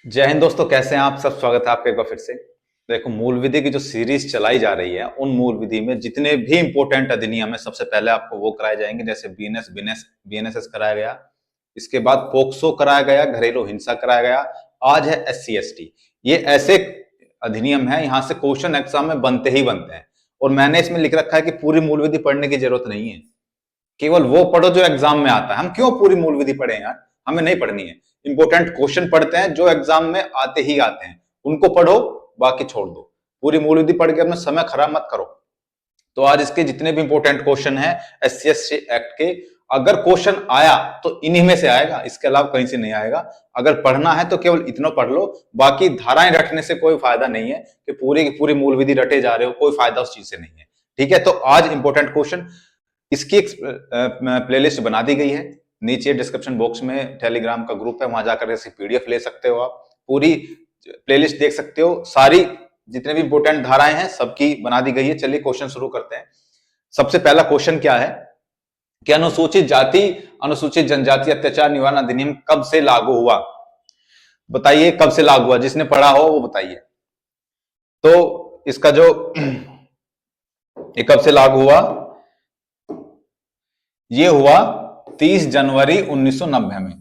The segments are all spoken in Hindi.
जय हिंद दोस्तों, कैसे हैं आप सब। स्वागत है आपका एक बार फिर से। देखो, मूल विधि की जो सीरीज चलाई जा रही है, उन मूल विधि में जितने भी इंपॉर्टेंट अधिनियम है सबसे पहले आपको वो कराए जाएंगे। जैसे बीएनएस कराया गया, इसके बाद पोक्सो कराया गया, घरेलू हिंसा कराया गया, आज है SC ST। ये ऐसे अधिनियम है, यहाँ से क्वेश्चन एग्जाम में बनते ही बनते हैं। और मैंने इसमें लिख रखा है कि पूरी मूल विधि पढ़ने की जरूरत नहीं है, केवल वो पढ़ो जो एग्जाम में आता है। हम क्यों पूरी मूल विधि पढ़े यार, हमें नहीं पढ़नी है। इंपॉर्टेंट क्वेश्चन पढ़ते हैं जो एग्जाम में आते ही आते हैं, उनको पढ़ो, बाकी छोड़ दो। पूरी मूल विधि पढ़ के अपना समय खराब मत करो। तो आज इसके जितने भी इंपॉर्टेंट क्वेश्चन है SC ST एक्ट के, अगर क्वेश्चन आया तो इन्हीं में से आएगा, इसके अलावा कहीं से नहीं आएगा। अगर पढ़ना है तो केवल इतना पढ़ लो, बाकी धाराएं रटने से कोई फायदा नहीं है कि पूरी की पूरी मूल विधि रटे जा रहे हो, कोई फायदा उस चीज से नहीं है। ठीक है, तो आज इंपॉर्टेंट क्वेश्चन, इसकी एक प्लेलिस्ट बना दी गई है। नीचे डिस्क्रिप्शन बॉक्स में टेलीग्राम का ग्रुप है, वहां जाकर इसकी PDF ले सकते हो। आप पूरी प्लेलिस्ट देख सकते हो, सारी जितने भी इंपोर्टेंट धाराएं हैं सबकी बना दी गई है। चलिए क्वेश्चन शुरू करते हैं। सबसे पहला क्वेश्चन क्या है कि अनुसूचित जाति अनुसूचित जनजाति अत्याचार निवारण अधिनियम कब से लागू हुआ? बताइए कब से लागू हुआ, जिसने पढ़ा हो वो बताइए। तो इसका जो ये कब से लागू हुआ, ये हुआ 30 जनवरी 1990 में।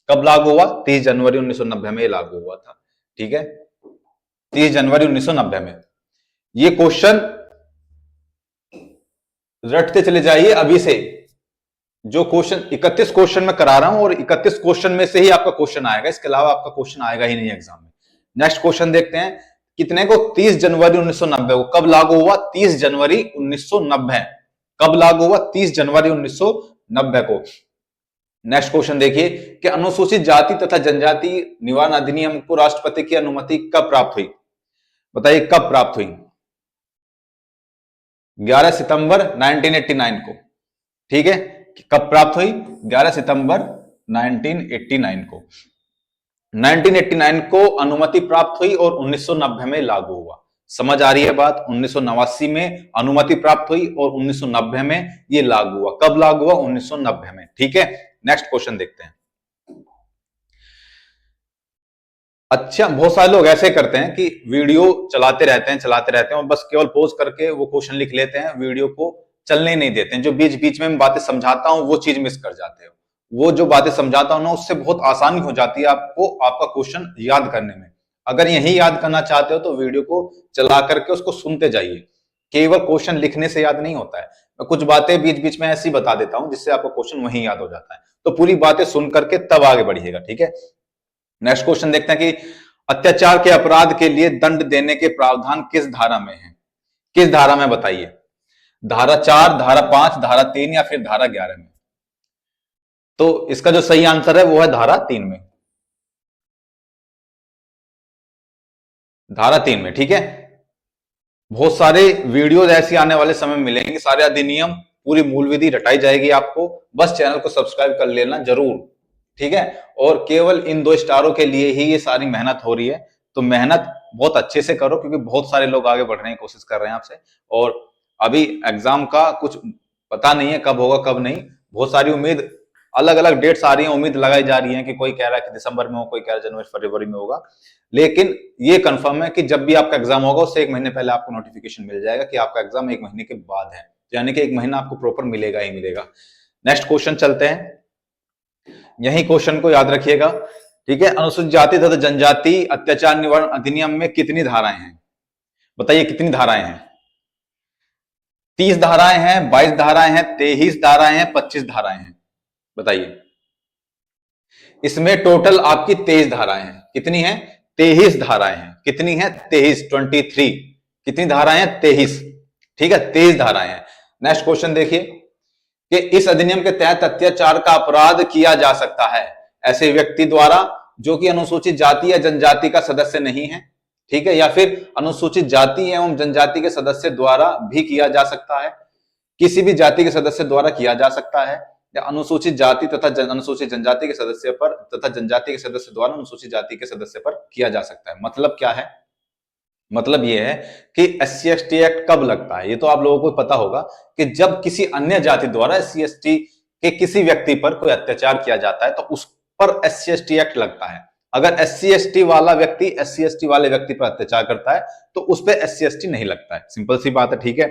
कब लागू हुआ? 30 जनवरी 1990 में ये लागू हुआ था। ठीक है, 30 जनवरी 1990 में। ये क्वेश्चन रटते चले जाइए अभी से। जो क्वेश्चन 31 क्वेश्चन में करा रहा हूं, और 31 क्वेश्चन में से ही आपका क्वेश्चन आएगा, इसके अलावा आपका क्वेश्चन आएगा ही नहीं एग्जाम में। नेक्स्ट क्वेश्चन देखते हैं, कितने को? 30 जनवरी 1990 को। कब लागू हुआ? 30 जनवरी 1990। कब लागू हुआ? 30 जनवरी 1990 को। नेक्स्ट क्वेश्चन देखिए कि अनुसूचित जाति तथा जनजाति निवारण अधिनियम को राष्ट्रपति की अनुमति कब प्राप्त हुई? बताइए कब प्राप्त हुई? 11 सितंबर 1989 को। ठीक है, कब प्राप्त हुई? 11 सितंबर 1989 को। 1989 को अनुमति प्राप्त हुई और 1990 में लागू हुआ। समझ आ रही है बात? 1989 में अनुमति प्राप्त हुई और 1990 में ये लागू हुआ। कब लागू हुआ? 1990 में। ठीक है, नेक्स्ट क्वेश्चन देखते हैं। अच्छा, बहुत सारे लोग ऐसे करते हैं कि वीडियो चलाते रहते हैं और बस केवल पॉज करके वो क्वेश्चन लिख लेते हैं, वीडियो को चलने नहीं देते हैं। जो बीच बीच में मैं बातें समझाता हूं वो चीज मिस कर जाते हो। वो जो बातें समझाता हूं ना, उससे बहुत आसानी हो जाती है आपको आपका क्वेश्चन याद करने में। अगर यही याद करना चाहते हो तो वीडियो को चला करके उसको सुनते जाइए। केवल क्वेश्चन लिखने से याद नहीं होता है। मैं कुछ बातें बीच बीच में ऐसी बता देता हूं जिससे आपका क्वेश्चन वहीं याद हो जाता है। तो पूरी बातें सुन करके तब आगे बढ़िएगा। ठीक है, नेक्स्ट क्वेश्चन देखते हैं कि अत्याचार के अपराध के लिए दंड देने के प्रावधान किस धारा में है? किस धारा में बताइए? धारा 4, धारा 5, धारा 3 या फिर धारा 11 में? तो इसका जो सही आंसर है वो है धारा 3 में। धारा 3 में। ठीक है, बहुत सारे वीडियोज ऐसी आने वाले समय में मिलेंगे, सारे अधिनियम, पूरी मूल विधि रटाई जाएगी आपको। बस चैनल को सब्सक्राइब कर लेना जरूर। ठीक है, और केवल इन 2 स्टारों के लिए ही ये सारी मेहनत हो रही है। तो मेहनत बहुत अच्छे से करो, क्योंकि बहुत सारे लोग आगे बढ़ने की कोशिश कर रहे हैं आपसे। और अभी एग्जाम का कुछ पता नहीं है कब होगा कब नहीं। बहुत सारी उम्मीद, अलग अलग डेट्स आ रही है, उम्मीद लगाई जा रही है कि कोई कह रहा है कि दिसंबर में हो, कोई कह रहा है जनवरी फरवरी में होगा। लेकिन ये कंफर्म है कि जब भी आपका एग्जाम होगा उससे 1 महीने पहले आपको नोटिफिकेशन मिल जाएगा कि आपका एग्जाम 1 महीने के बाद है, यानी कि 1 महीना आपको प्रॉपर मिलेगा ही मिलेगा। नेक्स्ट क्वेश्चन चलते हैं, यही क्वेश्चन को याद रखिएगा। ठीक है, अनुसूचित जाति तथा जनजाति अत्याचार निवारण अधिनियम में कितनी धाराएं हैं? बताइए कितनी धाराएं हैं? 30 धाराएं हैं, 22 धाराएं हैं, 23 धाराएं हैं, 25 धाराएं हैं? बताइए। इसमें टोटल आपकी 23 धाराएं हैं। कितनी हैं? 23 धाराएं हैं। कितनी है? 23। कितनी धाराएं हैं? 23। ठीक है, 23 धाराएं हैं। नेक्स्ट क्वेश्चन देखिए कि इस अधिनियम के तहत अत्याचार का अपराध किया जा सकता है ऐसे व्यक्ति द्वारा जो कि अनुसूचित जाति या जनजाति का सदस्य नहीं है। ठीक है, या फिर अनुसूचित जाति एवं जनजाति के सदस्य द्वारा भी किया जा सकता है, किसी भी जाति के सदस्य द्वारा किया जा सकता है, या अनुसूचित जाति तथा अनुसूचित जनजाति के सदस्य पर तथा जनजाति के सदस्य द्वारा अनुसूचित जाति के सदस्य पर किया जा सकता है। मतलब क्या है? मतलब यह है कि SC ST एक्ट कब लगता है, ये तो आप लोगों को पता होगा कि जब किसी अन्य जाति द्वारा SC ST के किसी व्यक्ति पर कोई अत्याचार किया जाता है तो उस पर SC ST एक्ट लगता है। अगर SC ST वाला व्यक्ति SC ST वाले व्यक्ति पर अत्याचार करता है तो उस पर SC ST नहीं लगता है, सिंपल सी बात है, ठीक है।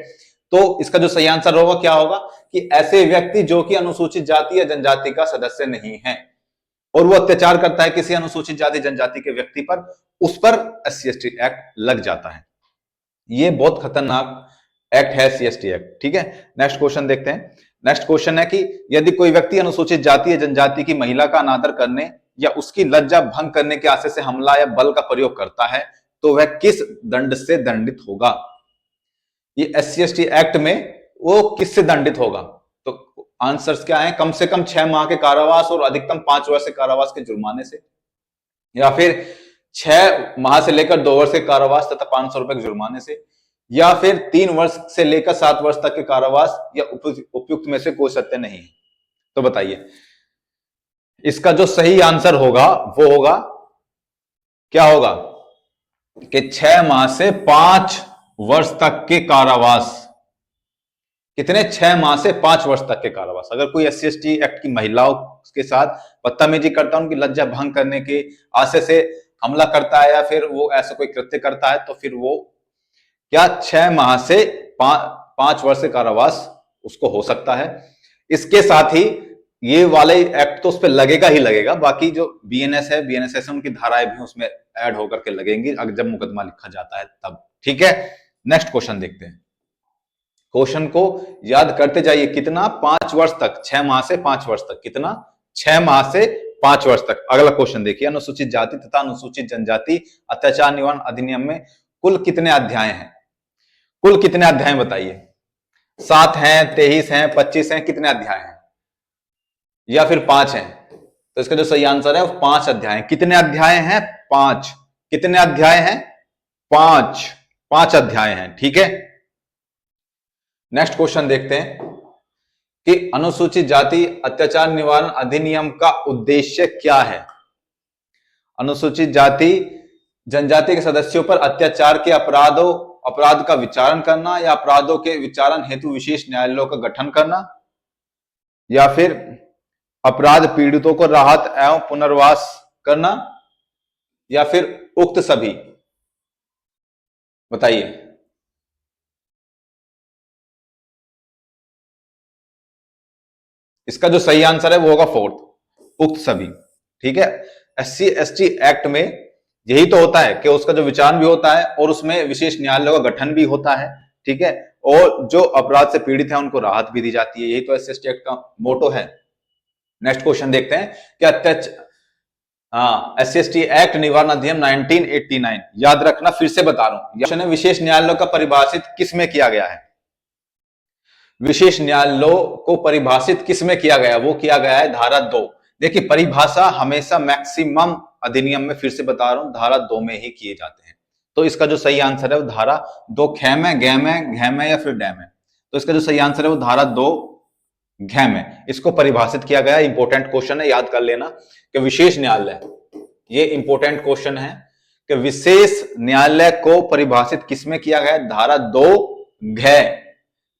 तो इसका जो सही आंसर होगा क्या होगा कि ऐसे व्यक्ति जो कि अनुसूचित जाति या जनजाति का सदस्य नहीं है और वो अत्याचार करता है किसी अनुसूचित जाति जनजाति के व्यक्ति पर, उस पर SC ST एक्ट लग जाता है। ये बहुत खतरनाक एक्ट है SC ST एक्ट, ठीक है। नेक्स्ट क्वेश्चन देखते हैं। नेक्स्ट क्वेश्चन है कि यदि कोई व्यक्ति अनुसूचित जाति या जनजाति की महिला का अनादर करने या उसकी लज्जा भंग करने के आशय से हमला या बल का प्रयोग करता है तो वह किस दंड से दंडित होगा? ये SC ST एक्ट में वो किससे दंडित होगा? तो आंसर्स क्या है? कम से कम 6 माह के कारावास और अधिकतम 5 वर्ष के कारावास के जुर्माने से, या फिर 6 माह से लेकर 2 वर्ष के कारावास तथा 500 रुपए के जुर्माने से, या फिर 3 वर्ष से लेकर 7 वर्ष तक के कारावास, या उपयुक्त में से कोई सत्य नहीं है। तो बताइए इसका जो सही आंसर होगा वो होगा क्या होगा कि 6 माह से 5 वर्ष तक के कारावास। कितने? 6 माह से 5 वर्ष तक के कारावास। अगर कोई SC ST एक्ट की महिलाओं के साथ बदतमीजी करता है, उनकी लज्जा भंग करने के आशय से हमला करता है या फिर वो ऐसा कोई कृत्य करता है तो फिर वो क्या 6 माह से 5 वर्ष के कारावास उसको हो सकता है। इसके साथ ही ये वाले एक्ट तो उस पर लगेगा ही लगेगा, बाकी जो BNS है, BNSS उनकी धाराएं भी उसमें ऐड होकर के लगेंगी अगर जब मुकदमा लिखा जाता है तब, ठीक है। नेक्स्ट क्वेश्चन देखते हैं। क्वेश्चन को याद करते जाइए। कितना? 5 वर्ष तक, 6 माह से 5 वर्ष तक। कितना? 6 माह से 5 वर्ष तक। अगला क्वेश्चन देखिए। अनुसूचित जाति तथा अनुसूचित जनजाति अत्याचार निवारण अधिनियम में कुल कितने अध्याय हैं? कुल कितने अध्याय बताइए? 7 हैं, 23 हैं, 25 हैं? कितने अध्याय हैं? या फिर 5 हैं? तो इसका जो सही आंसर है वो 5 अध्याय। कितने अध्याय हैं? 5। कितने अध्याय हैं? 5 अध्याय हैं, ठीक है। नेक्स्ट क्वेश्चन देखते हैं कि अनुसूचित जाति अत्याचार निवारण अधिनियम का उद्देश्य क्या है? अनुसूचित जाति जनजाति के सदस्यों पर अत्याचार के अपराध का विचारण करना, या अपराधों के विचारण हेतु विशेष न्यायालयों का गठन करना, या फिर अपराध पीड़ितों को राहत एवं पुनर्वास करना, या फिर उक्त सभी? बताइए। इसका जो सही आंसर है वो होगा 4th, उक्त सभी, ठीक है। SC ST एक्ट में यही तो होता है कि उसका जो विचारण भी होता है और उसमें विशेष न्यायालयों का गठन भी होता है, ठीक है, और जो अपराध से पीड़ित है उनको राहत भी दी जाती है। यही तो SC ST एक्ट का मोटो है। नेक्स्ट क्वेश्चन देखते हैं कि SC ST एक्ट निवारण अधिनियम 1989, याद रखना, फिर से बता रहा हूं, विशेष न्यायालयों का परिभाषित किसमें किया गया है? विशेष न्यायालयों को परिभाषित किसमें किया गया? वो किया गया है धारा 2। देखिए परिभाषा हमेशा मैक्सिमम अधिनियम में, फिर से बता रहा हूं, धारा 2 में ही किए जाते हैं। तो इसका जो सही आंसर है वो धारा 2 ख में, ग में, घ में या फिर डै में। तो इसका जो सही आंसर है वो धारा 2 घ में इसको परिभाषित किया गया। इंपॉर्टेंट क्वेश्चन है, याद कर लेना कि विशेष न्यायालय, ये इंपॉर्टेंट क्वेश्चन है कि विशेष न्यायालय को परिभाषित किसमें किया गया? धारा 2 घ,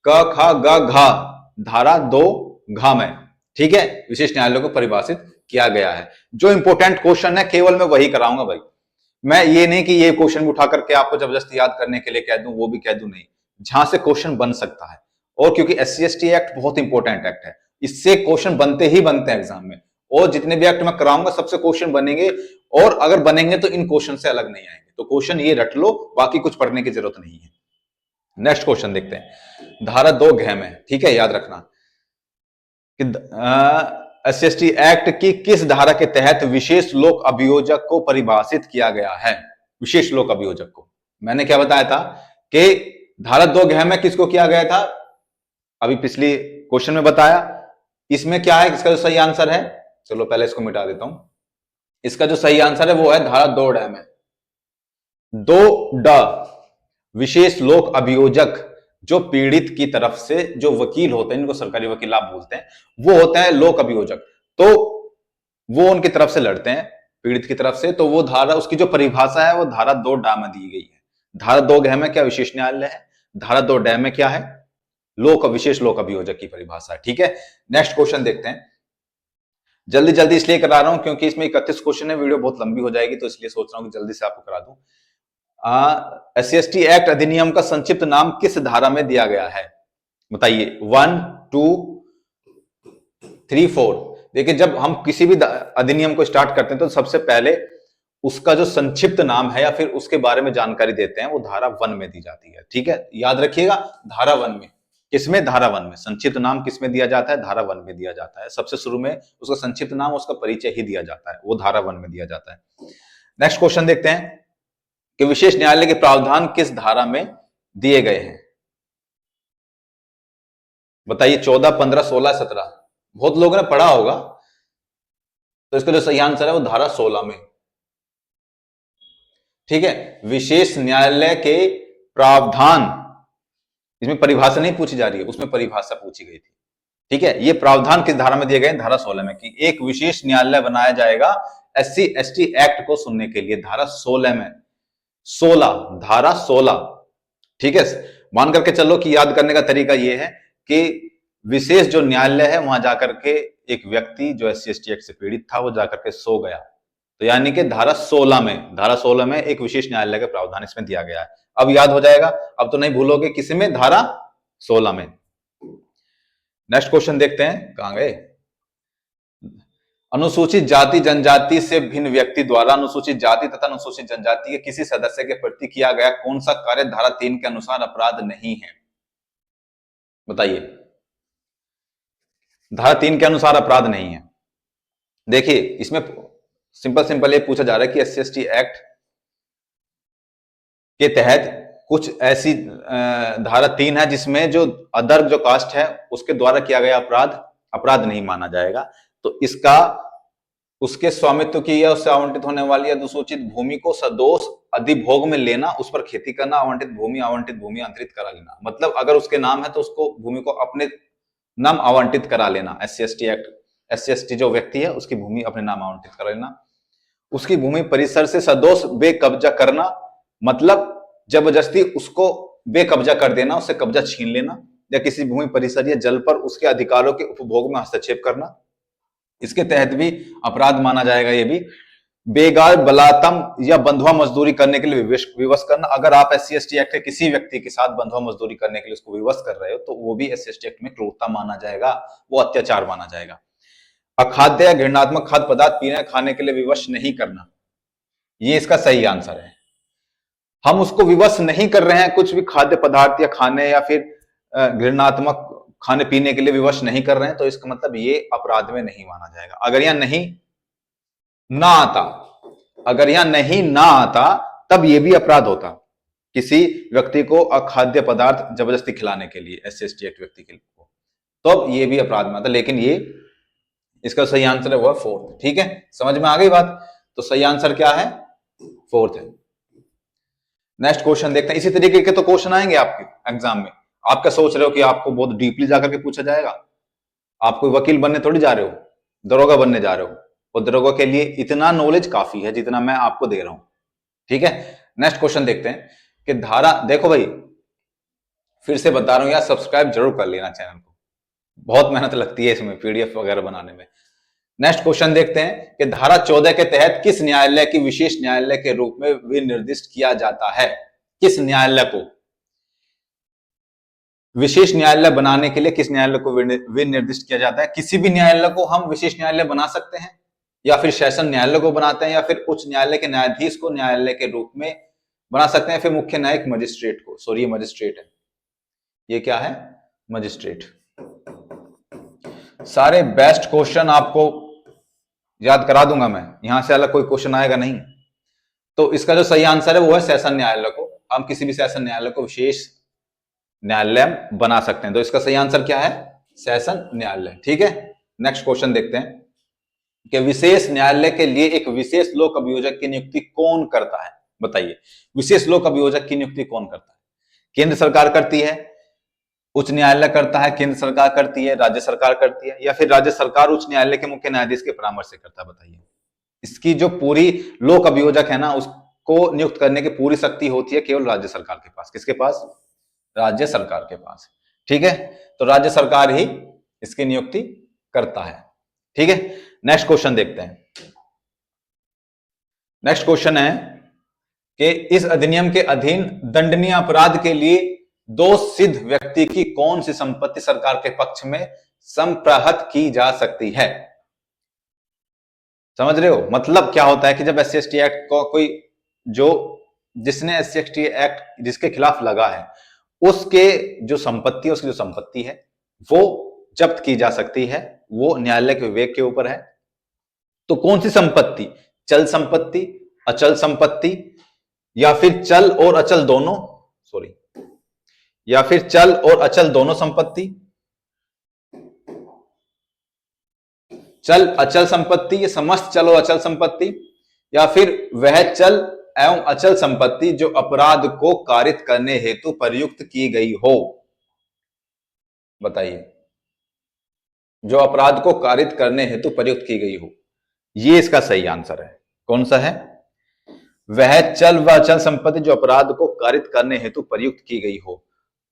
क ख ग घ, धारा 2 घ में, ठीक है, विशेष न्यायालय को परिभाषित किया गया है। जो इंपॉर्टेंट क्वेश्चन है केवल मैं वही कराऊंगा भाई। मैं ये नहीं कि ये क्वेश्चन भी उठा करके आपको जबरदस्ती याद करने के लिए कह दूं, वो भी कह दूं, नहीं, जहां से क्वेश्चन बन सकता है। और क्योंकि SC ST एक्ट बहुत इंपॉर्टेंट एक्ट है, इससे क्वेश्चन बनते ही बनते हैं एग्जाम में, और जितने भी एक्ट मैं कराऊंगा सबसे क्वेश्चन बनेंगे, और अगर बनेंगे तो इन क्वेश्चन से अलग नहीं आएंगे। तो क्वेश्चन ये रट लो, बाकी कुछ पढ़ने की जरूरत नहीं है। नेक्स्ट क्वेश्चन देखते हैं, धारा 2 घ में, ठीक है, याद रखना कि SC ST एक्ट की किस धारा के तहत विशेष लोक अभियोजक को परिभाषित किया गया है? विशेष लोक अभियोजक को मैंने क्या बताया था कि धारा 2 घ में किसको किया गया था? अभी पिछली क्वेश्चन में बताया। इसमें क्या है? इसका जो सही आंसर है, चलो पहले इसको मिटा देता हूं। इसका जो सही आंसर है वो है धारा 2 ड में। 2 ड, विशेष लोक अभियोजक जो पीड़ित की तरफ से जो वकील होते हैं, इनको सरकारी वकील आप बोलते हैं, वो होते हैं लोक अभियोजक। तो वो उनकी तरफ से लड़ते हैं, पीड़ित की तरफ से। तो वो धारा, उसकी जो परिभाषा है वो धारा 2 ड में दी गई है। धारा 2 घ में क्या? विशेष न्यायालय है। धारा 2 ड में क्या है? विशेष लोक अभियोजक की परिभाषा है, ठीक है। नेक्स्ट क्वेश्चन देखते हैं। जल्दी जल्दी इसलिए करा रहा हूं क्योंकि इसमें 31 क्वेश्चन है, वीडियो बहुत लंबी हो जाएगी, तो इसलिए सोच रहा हूं कि जल्दी से आपको करा दूं। SC/ST एक्ट अधिनियम का संक्षिप्त नाम किस धारा में दिया गया है? बताइए। 1, 2, 3, 4। देखिए, जब हम किसी भी अधिनियम को स्टार्ट करते हैं तो सबसे पहले उसका जो संक्षिप्त नाम है या फिर उसके बारे में जानकारी देते हैं, वो धारा 1 में दी जाती है। ठीक है, याद रखिएगा, धारा 1 में। किसमें? धारा 1 में। संक्षिप्त नाम किसमें दिया जाता है? धारा 1 में दिया जाता है। सबसे शुरू में उसका संक्षिप्त नाम, उसका परिचय ही दिया जाता है, वो धारा 1 में दिया जाता है। नेक्स्ट क्वेश्चन देखते हैं कि विशेष न्यायालय के प्रावधान किस धारा में दिए गए हैं? बताइए। 14, 15, 16, 17। बहुत लोगों ने पढ़ा होगा, तो इसका जो सही आंसर है वो धारा 16 में। ठीक है, विशेष न्यायालय के प्रावधान, इसमें परिभाषा नहीं पूछी जा रही है, उसमें परिभाषा पूछी गई थी। ठीक है, ये प्रावधान किस धारा में दिए गए? धारा 16 में, कि एक विशेष न्यायालय बनाया जाएगा SC/ST एक्ट को सुनने के लिए, धारा 16 में। 16, धारा 16। ठीक है, मान करके चलो कि याद करने का तरीका यह है कि विशेष जो न्यायालय है वहां जाकर के एक व्यक्ति जो SC/ST एक्ट से पीड़ित था वो जाकर के सो गया, तो यानी कि धारा 16 में, धारा 16 में एक विशेष न्यायालय का प्रावधान इसमें दिया गया है। अब याद हो जाएगा, अब तो नहीं भूलोगे। किसमें? धारा 16 में। नेक्स्ट क्वेश्चन देखते हैं, कहां गए? अनुसूचित जाति जनजाति से भिन्न व्यक्ति द्वारा अनुसूचित जाति तथा अनुसूचित जनजाति के किसी सदस्य के प्रति किया गया कौन सा कार्य धारा 3 के अनुसार अपराध नहीं है? बताइए। धारा 3 के अनुसार अपराध नहीं है। देखिए, इसमें सिंपल ये पूछा जा रहा है कि SC/ST एक्ट के तहत कुछ ऐसी धारा 3 है जिसमें जो अदर जो कास्ट है उसके द्वारा किया गया अपराध नहीं माना जाएगा। तो इसका उसके स्वामित्व की या उससे आवंटित होने वाली अनुसूचित भूमि को सदोष अधिभोग में लेना, उस पर खेती करना, आवंटित भूमि अंतरित करा लेना। मतलब अगर उसके नाम है तो उसको भूमि को अपने नाम आवंटित करा लेना। SC/ST एक्ट, SC/ST जो व्यक्ति है उसकी भूमि अपने नाम आवंटित करा लेना। उसकी भूमि परिसर से सदोष बेकब्जा करना, मतलब जबरदस्ती उसको बेकब्जा कर देना, उससे कब्जा छीन लेना, या किसी भूमि परिसर या जल पर उसके अधिकारों के उपभोग में हस्तक्षेप करना, इसके तहत भी अपराध माना जाएगा। ये भी बेगार बलात्म या बंधुआ मजदूरी करने के लिए विवश करना। अगर आप SC/ST एक्ट के किसी व्यक्ति के साथ बंधुआ मजदूरी करने के लिए उसको विवश कर रहे हो तो वो भी SC/ST एक्ट में क्रूरता माना जाएगा, वो अत्याचार माना जाएगा। अखाद्य या घृणात्मक खाद्य पदार्थ पीने खाने के लिए विवश नहीं करना, ये इसका सही आंसर है। हम उसको विवश नहीं कर रहे हैं, कुछ भी खाद्य पदार्थ या खाने या फिर घृणात्मक खाने पीने के लिए विवश नहीं कर रहे हैं, तो इसका मतलब ये अपराध में नहीं माना जाएगा। अगर यहां नहीं ना आता, अगर यहां नहीं ना आता तब ये भी अपराध होता, किसी व्यक्ति को अखाद्य पदार्थ जबरदस्ती खिलाने के लिए SC/ST एक्ट व्यक्ति के लिए, तो ये भी अपराध में आता। लेकिन ये इसका सही आंसर है वो 4th। ठीक है, समझ में आ गई बात? तो सही आंसर क्या है? 4th है। नेक्स्ट क्वेश्चन देखते हैं। इसी तरीके के तो क्वेश्चन आएंगे आपके एग्जाम में। आप क्या सोच रहे हो कि आपको बहुत डीपली जाकर के पूछा जाएगा? आप कोई वकील बनने थोड़ी जा रहे हो, दरोगा बनने जा रहे हो, और दरोगा के लिए इतना नॉलेज काफी है जितना मैं आपको दे रहा हूं। ठीक है, नेक्स्ट क्वेश्चन देखते हैं कि धारा, देखो भाई फिर से बता रहा हूं यार, सब्सक्राइब जरूर कर लेना चैनल को, बहुत मेहनत लगती है इसमें PDF वगैरह बनाने में। नेक्स्ट क्वेश्चन देखते हैं कि धारा 14 के तहत किस न्यायालय की विशेष न्यायालय के रूप में विनिर्दिष्ट किया जाता है? किस न्यायालय को विशेष न्यायालय बनाने के लिए किस न्यायालय को विनिर्दिष्ट किया जाता है? किसी भी न्यायालय को हम विशेष न्यायालय बना सकते हैं, या फिर सेशन न्यायालय को बनाते हैं, या फिर उच्च न्यायालय के न्यायाधीश को न्यायालय के रूप में बना सकते हैं, फिर मुख्य न्यायिक मजिस्ट्रेट को। सॉरी, ये मजिस्ट्रेट है, ये क्या है? मजिस्ट्रेट। सारे बेस्ट क्वेश्चन आपको याद करा दूंगा मैं, यहां से अलग कोई क्वेश्चन आएगा नहीं। तो इसका जो सही आंसर है वो है सेशन न्यायालय को। हम किसी भी सेशन न्यायालय को विशेष न्यायालय बना सकते हैं, तो इसका सही आंसर क्या है? सेशन न्यायालय। ठीक है, नेक्स्ट क्वेश्चन देखते हैं कि विशेष न्यायालय के लिए एक विशेष लोक अभियोजक की नियुक्ति कौन करता है? बताइए, विशेष लोक अभियोजक की नियुक्ति कौन करता है? केंद्र सरकार करती है, उच्च न्यायालय करता है, केंद्र सरकार करती है, राज्य सरकार करती है, या फिर राज्य सरकार उच्च न्यायालय के मुख्य न्यायाधीश के परामर्श से करता है? बताइए। इसकी जो पूरी लोक अभियोजक है ना, उसको नियुक्त करने की पूरी शक्ति होती है केवल राज्य सरकार के पास। किसके पास? राज्य सरकार के पास। ठीक है, तो राज्य सरकार ही इसकी नियुक्ति करता है। ठीक है, नेक्स्ट क्वेश्चन देखते हैं। नेक्स्ट क्वेश्चन है कि इस अधिनियम के अधीन दंडनीय अपराध के लिए दोष सिद्ध व्यक्ति की कौन सी संपत्ति सरकार के पक्ष में संप्रहत की जा सकती है। समझ रहे हो मतलब क्या होता है कि जब SC ST एक्ट को कोई जिसने SC ST एक्ट जिसके खिलाफ लगा है उसके जो संपत्ति उसकी जो संपत्ति है वो जब्त की जा सकती है, वो न्यायालय के विवेक के ऊपर है। तो कौन सी संपत्ति, चल संपत्ति, अचल संपत्ति, या फिर चल और अचल दोनों, या फिर चल और अचल दोनों संपत्ति, चल अचल संपत्ति, ये समस्त चल और अचल संपत्ति, या फिर वह चल एवं अचल संपत्ति जो अपराध को कारित करने हेतु प्रयुक्त की गई हो। बताइए, जो अपराध को कारित करने हेतु प्रयुक्त की गई हो, ये इसका सही आंसर है। कौन सा है? वह चल व अचल संपत्ति जो अपराध को कारित करने हेतु प्रयुक्त की गई हो।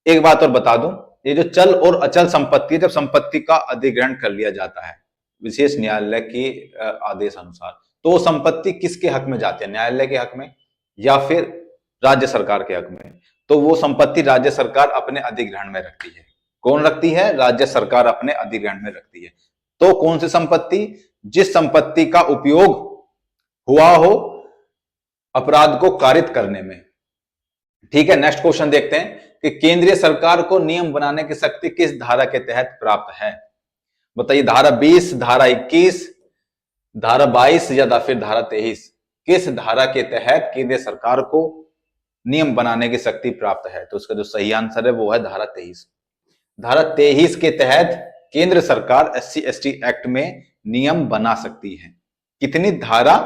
एक बात और बता दूं, ये जो चल और अचल संपत्ति, जब संपत्ति का अधिग्रहण कर लिया जाता है विशेष न्यायालय के आदेश अनुसार, तो वो संपत्ति किसके हक में जाती है? न्यायालय के हक में या फिर राज्य सरकार के हक में? तो वो संपत्ति राज्य सरकार अपने अधिग्रहण में रखती है। कौन रखती है? राज्य सरकार अपने अधिग्रहण में रखती है। तो कौन सी संपत्ति? जिस संपत्ति का उपयोग हुआ हो अपराध को कारित करने में। ठीक है, नेक्स्ट क्वेश्चन देखते हैं कि केंद्रीय सरकार को नियम बनाने की शक्ति किस धारा के तहत प्राप्त है। बताइए, धारा 20, धारा 21, धारा 22 या फिर धारा 23? किस धारा के तहत केंद्रीय सरकार को नियम बनाने की शक्ति प्राप्त है? तो उसका जो सही आंसर है वो है धारा 23। धारा 23 के तहत केंद्र सरकार SC ST एक्ट में नियम बना सकती है। कितनी? धारा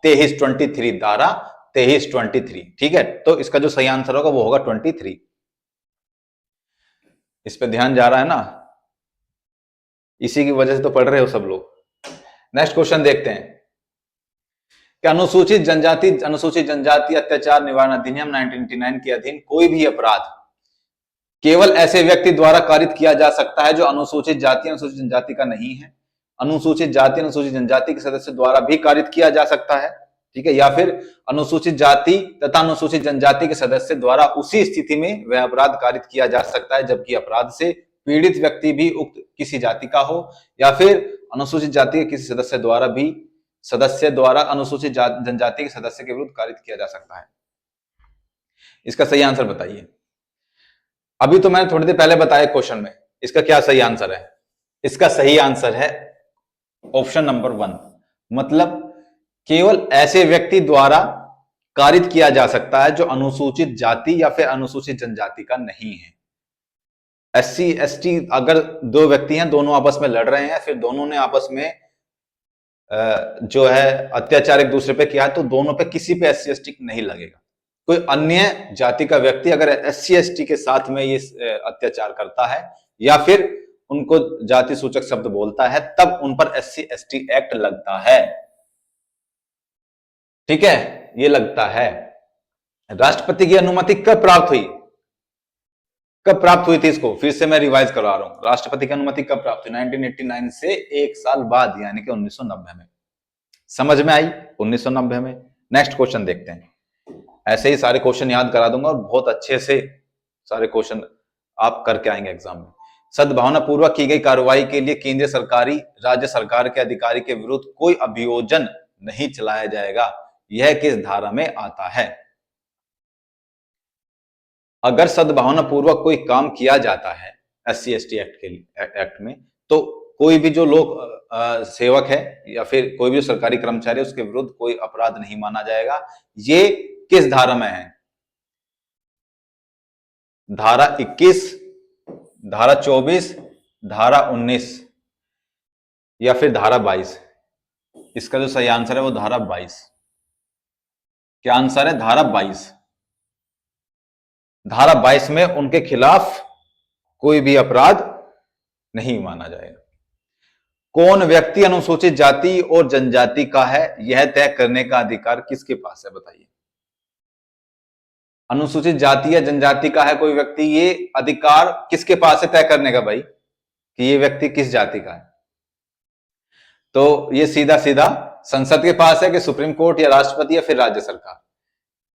23, धारा 23। ठीक है, तो इसका जो सही आंसर होगा वो होगा 23। इस पे ध्यान जा रहा है ना, इसी की वजह से तो पढ़ रहे हो सब लोग। नेक्स्ट क्वेश्चन देखते हैं कि अनुसूचित जनजाति अत्याचार निवारण अधिनियम 1989 के अधीन कोई भी अपराध केवल ऐसे व्यक्ति द्वारा कारित किया जा सकता है जो अनुसूचित जाति अनुसूचित जनजाति का नहीं है। अनुसूचित जाति अनुसूचित जनजाति के सदस्य द्वारा भी कारित किया जा सकता है। ठीक है, या फिर अनुसूचित जाति तथा अनुसूचित जनजाति के सदस्य द्वारा उसी स्थिति में वह अपराध कारित किया जा सकता है जबकि अपराध से पीड़ित व्यक्ति भी उक्त किसी जाति का हो, या फिर अनुसूचित जाति के किसी सदस्य द्वारा अनुसूचित जनजाति के सदस्य के विरुद्ध कारित किया जा सकता है। इसका सही आंसर बताइए। अभी तो मैंने थोड़ी देर पहले बताया क्वेश्चन में, इसका क्या सही आंसर है? इसका सही आंसर है ऑप्शन नंबर 1, मतलब केवल ऐसे व्यक्ति द्वारा कारित किया जा सकता है जो अनुसूचित जाति या फिर अनुसूचित जनजाति का नहीं है। SC ST अगर दो व्यक्ति हैं, दोनों आपस में लड़ रहे हैं, फिर दोनों ने आपस में जो है अत्याचार एक दूसरे पे किया है, तो दोनों पे किसी पे SC ST नहीं लगेगा। कोई अन्य जाति का व्यक्ति अगर SC ST के साथ में ये अत्याचार करता है या फिर उनको जाति सूचक शब्द बोलता है, तब उन पर SC ST एक्ट लगता है। ठीक है, ये लगता है। राष्ट्रपति की अनुमति कब प्राप्त हुई? कब प्राप्त हुई थी? इसको फिर से मैं रिवाइज करवा रहा हूं। राष्ट्रपति की अनुमति कब प्राप्त हुई? 1989 से एक साल बाद, यानी कि 1990 में। समझ में आई? 1990 में। नेक्स्ट क्वेश्चन देखते हैं। ऐसे ही सारे क्वेश्चन याद करा दूंगा और बहुत अच्छे से सारे क्वेश्चन आप करके आएंगे एग्जाम में। सद्भावना पूर्वक की गई कार्रवाई के लिए केंद्रीय सरकारी राज्य सरकार के अधिकारी के विरुद्ध कोई अभियोजन नहीं चलाया जाएगा, यह किस धारा में आता है? अगर सद्भावना पूर्वक कोई काम किया जाता है SC ST एक्ट में, तो कोई भी जो लोक सेवक है या फिर कोई भी सरकारी कर्मचारी है उसके विरुद्ध कोई अपराध नहीं माना जाएगा। ये किस धारा में है? धारा 21, धारा 24, धारा 19 या फिर धारा 22? इसका जो सही आंसर है वो धारा 22। क्या आंसर है? धारा 22। धारा 22 में उनके खिलाफ कोई भी अपराध नहीं माना जाएगा। कौन व्यक्ति अनुसूचित जाति और जनजाति का है, यह तय करने का अधिकार किसके पास है? बताइए। अनुसूचित जाति या जनजाति का है कोई व्यक्ति, ये अधिकार किसके पास है तय करने का भाई कि ये व्यक्ति किस जाति का है? तो ये सीधा सीधा संसद के पास है कि सुप्रीम कोर्ट या राष्ट्रपति या फिर राज्य सरकार।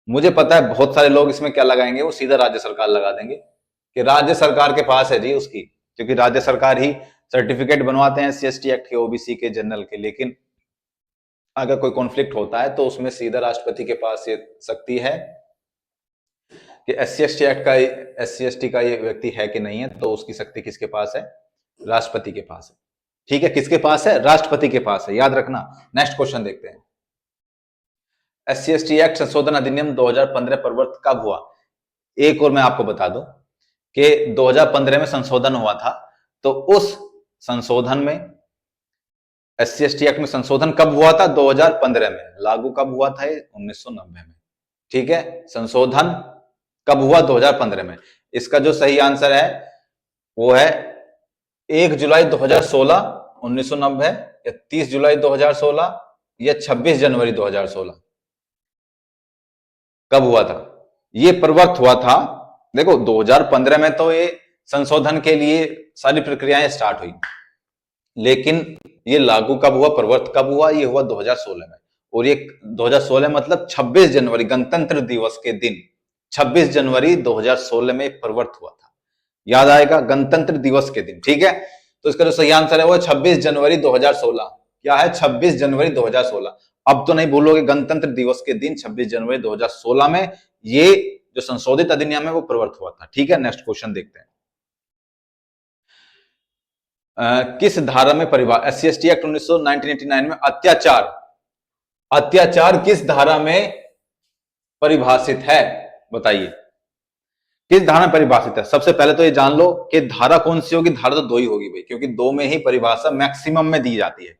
मुझे पता है बहुत सारे लोग इसमें क्या लगाएंगे, वो सीधा राज्य सरकार लगा देंगे कि राज्य सरकार के पास है जी उसकी, क्योंकि राज्य सरकार ही सर्टिफिकेट बनवाते हैं SC/ST एक्ट के, OBC के, जनरल के। लेकिन अगर कोई कॉन्फ्लिक्ट होता है तो उसमें सीधा राष्ट्रपति के पास ये शक्ति है कि SC/ST एक्ट का, SC/ST का ये व्यक्ति है कि नहीं है, तो उसकी शक्ति किसके पास है? राष्ट्रपति के पास है। ठीक है, किसके पास है? राष्ट्रपति के पास है, याद रखना। नेक्स्ट क्वेश्चन देखते हैं। SC/ST एक्ट संशोधन अधिनियम 2015 प्रवर्तित कब हुआ? एक और मैं आपको बता दूं कि 2015 में संशोधन हुआ था। तो उस संशोधन में, SC/ST एक्ट में संशोधन कब हुआ था? 2015 में। लागू कब हुआ था? 1990 में। ठीक है, संशोधन कब हुआ? 2015 में। इसका जो सही आंसर है वो है 1 जुलाई 2016, 1990, या 30 जुलाई 2016, या 26 जनवरी 2016। कब हुआ था? ये प्रवर्त हुआ था, देखो 2015 में तो ये संशोधन के लिए सारी प्रक्रियाएं स्टार्ट हुई, लेकिन ये लागू कब हुआ, प्रवर्त कब हुआ? ये हुआ 2016 में। और ये 2016 मतलब 26 जनवरी, गणतंत्र दिवस के दिन 26 जनवरी 2016 में प्रवर्त हुआ था। याद आएगा, गणतंत्र दिवस के दिन। ठीक है, तो इसका जो सही आंसर है वो 26 जनवरी 2016। क्या है? 26 जनवरी 2016। अब तो नहीं भूलोगे, गणतंत्र दिवस के दिन 26 जनवरी 2016 में ये जो संशोधित अधिनियम है वो प्रवर्त हुआ था। ठीक है, नेक्स्ट क्वेश्चन देखते हैं। किस धारा में परिभाषित? SC/ST एक्ट 1989 में अत्याचार किस धारा में परिभाषित है? बताइए, किस धारा में परिभाषित है? सबसे पहले तो ये जान लो कि धारा कौन सी होगी। धारा तो दो ही होगी भाई, क्योंकि दो में ही परिभाषा मैक्सिमम में दी जाती है।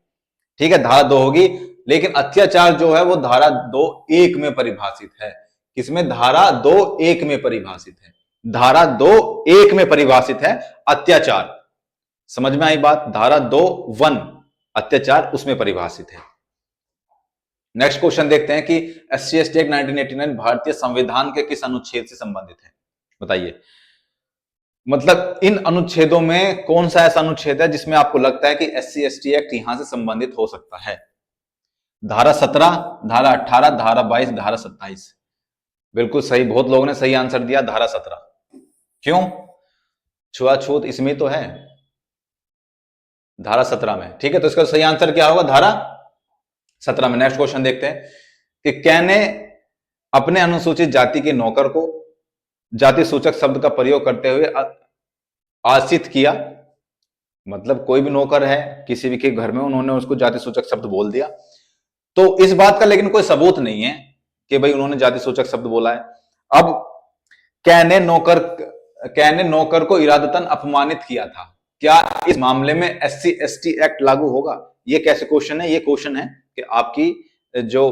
ठीक है, धारा दो होगी, लेकिन अत्याचार जो है वो धारा 2(1) में परिभाषित है। किसमें? धारा 2(1) में परिभाषित है। धारा 2(1) में परिभाषित है अत्याचार। समझ में आई बात? धारा 2(1) अत्याचार उसमें परिभाषित है। नेक्स्ट क्वेश्चन देखते हैं कि SC/ST एक्ट 1989 भारतीय संविधान के किस अनुच्छेद से संबंधित है? बताइए, मतलब इन अनुच्छेदों में कौन सा ऐसा अनुच्छेद है जिसमें आपको लगता है कि SC/ST एक्ट यहां से संबंधित हो सकता है? धारा 17, धारा 18, धारा 22, धारा 27। बिल्कुल सही, बहुत लोगों ने सही आंसर दिया, धारा 17। क्यों? छुआछूत इसमें तो है, धारा 17 में। ठीक है, तो इसका सही आंसर क्या होगा? धारा 17 में। नेक्स्ट क्वेश्चन देखते हैं कि कै ने अपने अनुसूचित जाति के नौकर को जाति सूचक शब्द का प्रयोग करते हुए आश्रित किया। मतलब कोई भी नौकर है किसी भी के घर में, उन्होंने उसको जाति सूचक शब्द बोल दिया। तो इस बात का लेकिन कोई सबूत नहीं है कि भाई उन्होंने जाति सूचक शब्द बोला है। अब कै ने नौकर को इरादतन अपमानित किया था। क्या इस मामले में SC/ST एक्ट लागू होगा? ये कैसे क्वेश्चन है? ये क्वेश्चन है कि आपकी जो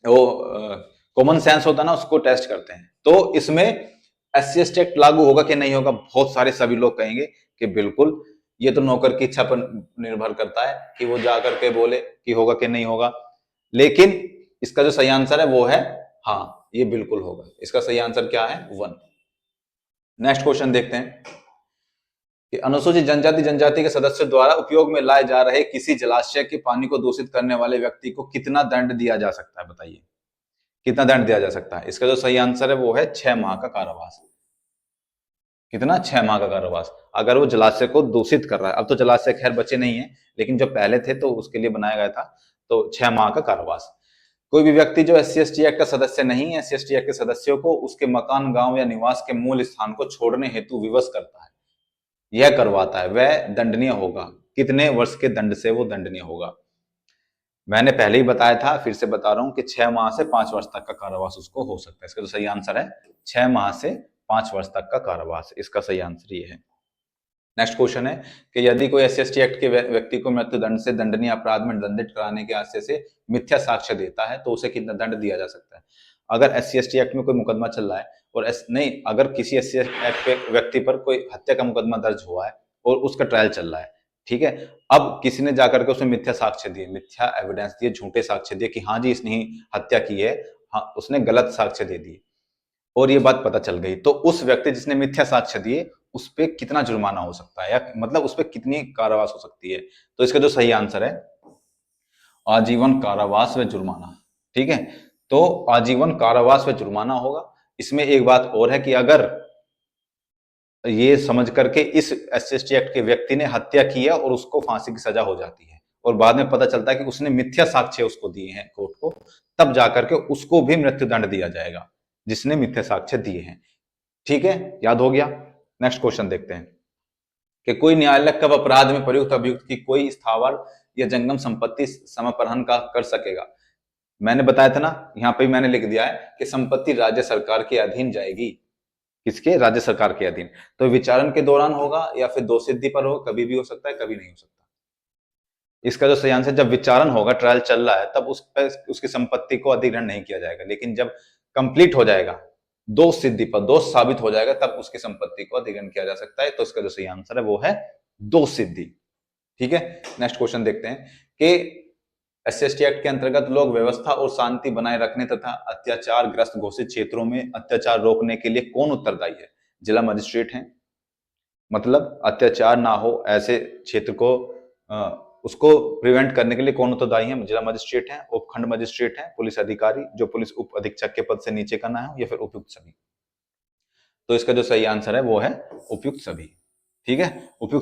कॉमन सेंस होता है ना, उसको टेस्ट करते हैं। तो इसमें SC/ST एक्ट लागू होगा कि नहीं होगा? बहुत सारे सभी लोग कहेंगे कि बिल्कुल, ये तो नौकर की इच्छा पर निर्भर करता है कि वो जाकर के बोले कि होगा कि नहीं होगा। लेकिन इसका जो सही आंसर है वो है हाँ, ये बिल्कुल होगा। इसका सही आंसर क्या है? 1। नेक्स्ट क्वेश्चन देखते हैं कि अनुसूचित जनजाति के सदस्यों द्वारा उपयोग में लाए जा रहे किसी जलाशय के पानी को दूषित करने वाले व्यक्ति को कितना दंड दिया जा सकता है? बताइए, कितना दंड दिया जा सकता है? इसका जो सही आंसर है वो है 6 माह का कारावास। कितना? 6 माह का कारावास, अगर वो जलाशय को दूषित कर रहा है। अब तो जलाशय खैर बचे नहीं है, लेकिन जो पहले थे तो उसके लिए बनाया गया था, तो 6 माह का कारावास। कोई भी व्यक्ति जो SC/ST एक्ट का सदस्य नहीं है, SC/ST एक्ट के सदस्यों को उसके मकान, गांव या निवास के मूल स्थान को छोड़ने हेतु विवश करता है, यह करवाता है, वह दंडनीय होगा। कितने वर्ष के दंड से वो दंडनीय होगा? मैंने पहले ही बताया था, फिर से बता रहा हूं कि 6 माह से 5 वर्ष तक का कारावास उसको हो सकता है। इसका तो सही आंसर है 6 माह से 5 वर्ष तक का कारावास। इसका सही आंसर ये है। नेक्स्ट क्वेश्चन है कि यदि कोई SC/ST एक्ट के व्यक्ति को मृत्युदंड से दंडनीय अपराध में दंडित कराने के आशय से मिथ्या साक्ष्य देता है, तो उसे कितना दंड दिया जा सकता है? अगर SC/ST एक्ट में कोई मुकदमा चल रहा है और अगर किसी SC एक्ट के व्यक्ति पर कोई हत्या का मुकदमा दर्ज हुआ है और उसका ट्रायल चल रहा है, ठीक है, अब किसी ने जाकर के उसमें मिथ्या साक्ष्य दिए, मिथ्या एविडेंस दिए, झूठे साक्ष्य दिए कि हाँ जी इसने ही हत्या की है, हाँ उसने गलत साक्ष्य दे दिए और ये बात पता चल गई, तो उस व्यक्ति जिसने मिथ्या साक्ष्य दिए उस पे कितना जुर्माना हो सकता है, या मतलब उस पे कितनी कारावास हो सकती है। तो इसका जो सही आंसर है आजीवन कारावास व जुर्माना। ठीक है, तो आजीवन कारावास व जुर्माना होगा। इसमें एक बात और है कि अगर ये समझ करके इस एससीएसटी एक्ट के व्यक्ति ने हत्या की है और उसको फांसी की सजा हो जाती है और बाद में पता चलता है कि उसने मिथ्या साक्ष्य उसको दिए हैं कोर्ट को, तब जाकर के उसको भी मृत्युदंड दिया जाएगा जिसने मिथ्या साक्ष्य दिए हैं। ठीक है, याद हो गया। नेक्स्ट क्वेश्चन देखते हैं कि कोई न्यायालय कब अपराध में प्रयुक्त अभियुक्त की कोई स्थावर या जंगम संपत्ति समर्पण का कर सकेगा। मैंने बताया था ना, यहाँ पे मैंने लिख दिया है कि संपत्ति राज्य सरकार के अधीन जाएगी। किसके? राज्य सरकार के अधीन। तो विचारण के दौरान होगा या फिर दोषसिद्धि पर होगा, कभी भी हो सकता है, कभी नहीं हो सकता। इसका जो सही आंसर, जब विचारण होगा, ट्रायल चल रहा है, तब उस पर उसकी संपत्ति को अधिग्रहण नहीं किया जाएगा, लेकिन जब कंप्लीट हो जाएगा, दोष सिद्धि पर दोष साबित हो जाएगा, तब उसकी संपत्ति को अधिग्रहण किया जा सकता है। तो इसका जो सही आंसर है वो है दोष सिद्धि। ठीक है, नेक्स्ट क्वेश्चन देखते हैं कि एससीएसटी एक्ट के अंतर्गत लोक व्यवस्था और शांति बनाए रखने तथा अत्याचार ग्रस्त घोषित क्षेत्रों में अत्याचार रोकने के लिए कौन उत्तरदायी है। जिला मजिस्ट्रेट हैं, मतलब अत्याचार ना हो ऐसे क्षेत्र को उसको प्रिवेंट करने के लिए कौन उत्तरदायी है। जिला मजिस्ट्रेट हैं, उपखंड मजिस्ट्रेट हैं, पुलिस अधिकारी जो पुलिस उप अधीक्षक के पद से नीचे का ना हो, या फिर उपयुक्त सभी। तो इसका जो सही आंसर है वो है उपयुक्त सभी। ठीक है, उपयुक्त